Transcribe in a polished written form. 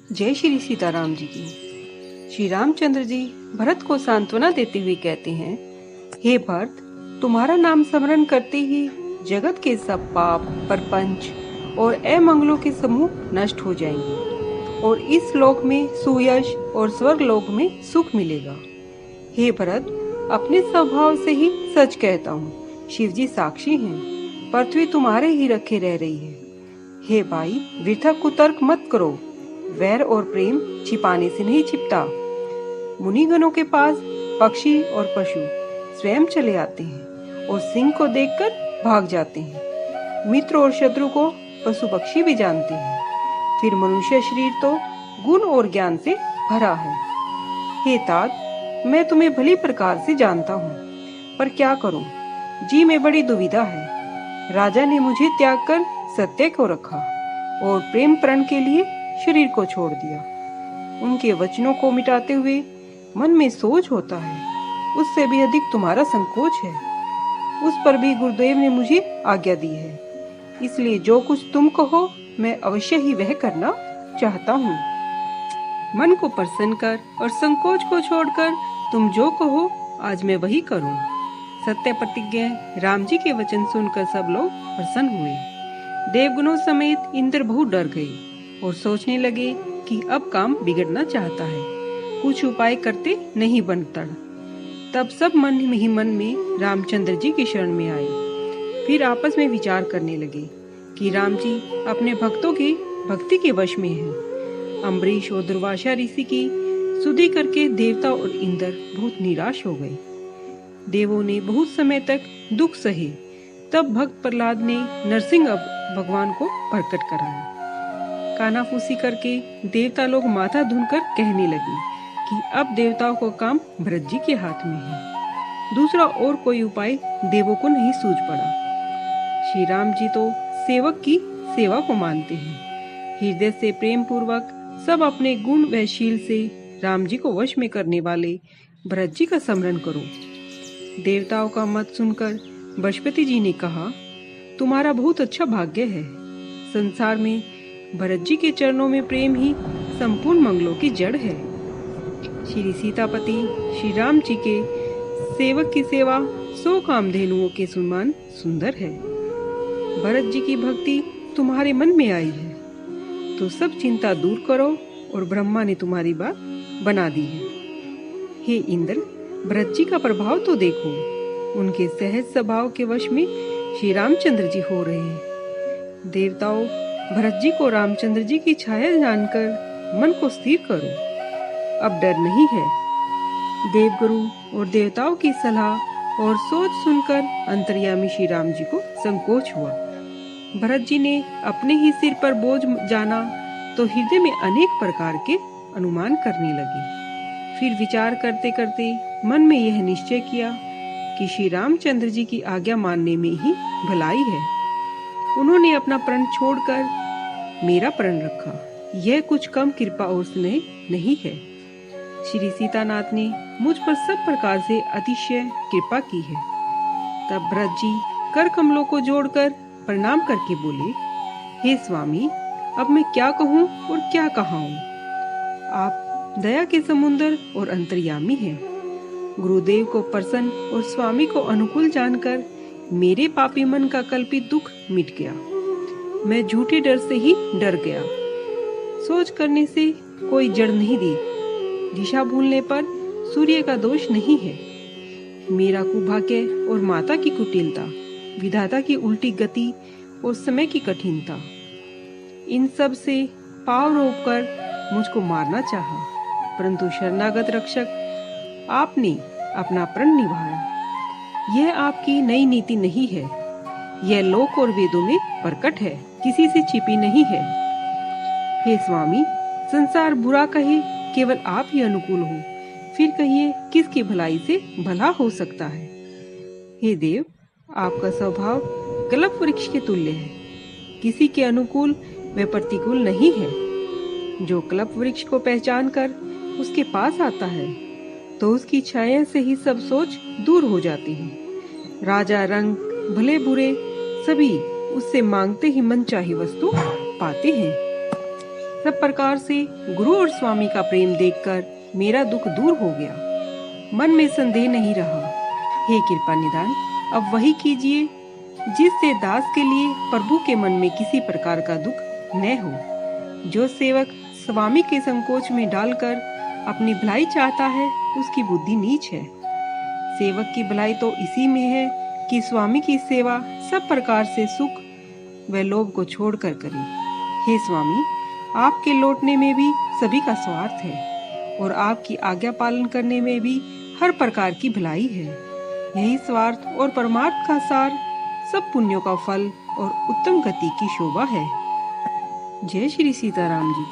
जय श्री सीताराम जी की। श्री रामचंद्र जी भरत को सांत्वना देते हुए कहते हैं, हे भरत, तुम्हारा नाम स्मरण करते ही जगत के सब पाप, परपंच और अमंगलों के समूह नष्ट हो जाएंगे और इस लोक में सुयश और स्वर्ग लोक में सुख मिलेगा। हे भरत, अपने स्वभाव से ही सच कहता हूँ, शिव जी साक्षी हैं, पृथ्वी तुम्हारे ही रखे रह रही है। हे भाई, वृथा कुतर्क मत करो, वैर और प्रेम छिपाने से नहीं छिपता। मुनिगणों के पास पक्षी और पशु स्वयं चले आते हैं और सिंह को देखकर भाग जाते हैं। मित्र और शत्रु को पशु पक्षी भी जानते हैं। फिर मनुष्य शरीर तो गुण और ज्ञान से भरा है। हे तात, मैं तुम्हें भली प्रकार से जानता हूँ, पर क्या करूँ, जी में बड़ी दुविधा है। राजा ने मुझे त्याग कर सत्य को रखा और प्रेम प्रण के लिए शरीर को छोड़ दिया। उनके वचनों को मिटाते हुए मन में सोच होता है, उससे भी अधिक तुम्हारा संकोच है। उस पर भी गुरुदेव ने मुझे आज्ञा दी है, इसलिए जो कुछ तुम कहो मैं अवश्य ही वह करना चाहता हूँ। मन को प्रसन्न कर और संकोच को छोड़कर तुम जो कहो आज मैं वही करूँ। सत्य प्रतिज्ञा राम जी के वचन सुनकर सब लोग प्रसन्न हुए। देवगुणों समेत इंद्र बहुत डर गए और सोचने लगे कि अब काम बिगड़ना चाहता है, कुछ उपाय करते नहीं बनता। तब सब मन ही मन में रामचंद्र जी की शरण में आए। फिर आपस में विचार करने लगे कि राम जी अपने भक्तों की भक्ति के वश में हैं। अम्बरीश और दुर्वासा ऋषि की स्तुति करके देवता और इंद्र बहुत निराश हो गए। देवों ने बहुत समय तक दुख सहे। तब भक्त प्रहलाद ने नरसिंह भगवान को प्रकट कराया। कानाफूसी करके देवता लोग माथा धुनकर कहने लगे कि अब देवताओं को काम भरत जी के हाथ में है। दूसरा और कोई उपाय देवों को नहीं सूझ पड़ा। श्री राम जी तो सेवक की सेवा को मानते हैं। हृदय से प्रेम पूर्वक सब अपने गुण व शील से राम जी को वश में करने वाले भरत जी का स्मरण करो। देवताओं का मत सुनकर बृहस्पति जी ने कहा, तुम्हारा बहुत अच्छा भाग्य है। संसार में भरत जी के चरणों में प्रेम ही संपूर्ण मंगलों की जड़ है। श्री सीतापति श्री राम जी के सेवक की सेवा 100 कामधेनुओं के समान सुंदर है। भरत जी की भक्ति तुम्हारे मन में आई है तो सब चिंता दूर करो और ब्रह्मा ने तुम्हारी बात बना दी है। हे इंद्र, भरत जी का प्रभाव तो देखो, उनके सहज स्वभाव के वश में श्री रामचंद्र जी हो रहे हैं। देवताओं, भरत जी को रामचंद्र जी की छाया जानकर मन को स्थिर करो, अब डर नहीं है। देवगुरु और देवताओं की सलाह और सोच सुनकर अंतर्यामी श्री राम जी को संकोच हुआ। भरत जी ने अपने ही सिर पर बोझ जाना तो हृदय में अनेक प्रकार के अनुमान करने लगे। फिर विचार करते करते मन में यह निश्चय किया कि श्री रामचंद्र जी की आज्ञा मानने में ही भलाई है। उन्होंने अपना प्रण छोड़कर मेरा प्रण रखा, यह कुछ कम कृपा और स्नेह नहीं है। श्री सीतानाथ ने मुझ पर सब प्रकार से अतिशय कृपा की है। तब भरत जी कर कमलों को जोड़कर प्रणाम करके बोले, हे स्वामी, अब मैं क्या कहूँ और क्या कहाऊँ। आप दया के समुंदर और अंतर्यामी हैं। गुरुदेव को प्रसन्न और स्वामी को अनुकूल जानकर मेरे पापी मन का कल्पित दुख मिट गया। मैं झूठे डर से ही डर गया। सोच करने से कोई जड़ नहीं दी। दिशा भूलने पर सूर्य का दोष नहीं है। मेरा कुभाग्य और माता की कुटिलता, विधाता की उल्टी गति और समय की कठिनता, इन सब से पाव रोक कर मुझको मारना चाहा, परंतु शरणागत रक्षक आपने अपना प्रण निभाया। यह आपकी नई नीति नहीं है, यह लोक और वेदों में प्रकट है, किसी से छिपी नहीं है। हे स्वामी, संसार बुरा कहे केवल आप ही अनुकूल हो, फिर कहिए किसकी भलाई से भला हो सकता है। हे देव, आपका स्वभाव कल्प वृक्ष के तुल्य है, किसी के अनुकूल व प्रतिकूल नहीं है। जो कल्प वृक्ष को पहचान कर उसके पास आता है तो उसकी छाया से ही सब सोच दूर हो जाती है। राजा रंग भले बुरे सभी उससे मांगते ही मनचाही वस्तु पाते हैं। सब प्रकार से गुरु और स्वामी का प्रेम देखकर मेरा दुख दूर हो गया। मन में संदेह नहीं रहा। हे कृपा निदान, अब वही कीजिए जिससे दास के लिए प्रभु के मन में किसी प्रकार का दुख न हो। जो सेवक स्वामी के संकोच में डालकर अपनी भलाई चाहता है, उसकी बुद्धि नीच है। सेवक की भलाई तो इसी में है कि स्वामी की सेवा सब प्रकार से सुख व लोभ को छोड़कर करे। हे स्वामी, आपके लौटने में भी सभी का स्वार्थ है और आपकी आज्ञा पालन करने में भी हर प्रकार की भलाई है। यही स्वार्थ और परमार्थ का सार, सब पुण्यों का फल और उत्तम गति की शोभा है। जय श्री सीताराम जी।